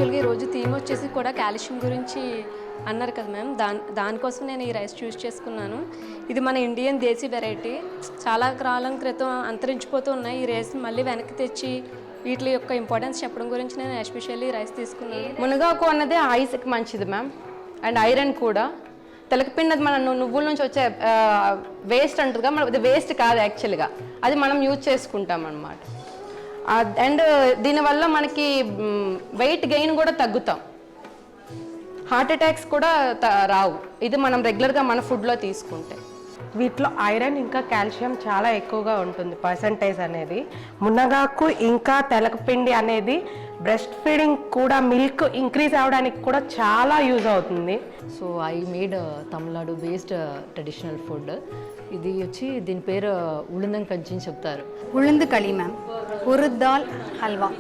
యాక్చువల్గా ఈరోజు థీమ్ వచ్చేసి కూడా కాల్షియం గురించి అన్నారు కదా మ్యామ్. దానికోసం నేను ఈ రైస్ చూస్ చేసుకున్నాను. ఇది మన ఇండియన్ దేశీ వెరైటీ. చాలా కాలం క్రితం అంతరించిపోతూ ఉన్నాయి. ఈ రైస్ మళ్ళీ వెనక్కి తెచ్చి వీటి యొక్క ఇంపార్టెన్స్ చెప్పడం గురించి నేను ఎస్పెషల్లీ రైస్ తీసుకున్నాను. మునగాకు అన్నది ఐస్కి మంచిది మ్యామ్, అండ్ ఐరన్ కూడా. తెలకపిండి మన నువ్వుల నుంచి వచ్చే వేస్ట్ అంటుందిగా, మన అది వేస్ట్ కాదు యాక్చువల్గా, అది మనం యూజ్ చేసుకుంటాం అన్నమాట. అండ్ దీనివల్ల మనకి వెయిట్ గెయిన్ కూడా తగ్గుతాం, హార్ట్ అటాక్స్ కూడా రావు, ఇది మనం రెగ్యులర్గా మన ఫుడ్లో తీసుకుంటే. వీటిలో ఐరన్ ఇంకా కాల్షియం చాలా ఎక్కువగా ఉంటుంది పర్సంటేజ్ అనేది. మునగాకు ఇంకా తెలకపిండి అనేది బ్రెస్ట్ ఫీడింగ్ కూడా, మిల్క్ ఇంక్రీజ్ అవ్వడానికి కూడా చాలా యూజ్ అవుతుంది. So I made Tamil Nadu based traditional food. ఇది వచ్చి దీని పేరు ఉళుందం కంచి అని చెప్తారు. ఉళుందు களி மேம், உருதால் ஹல்வா.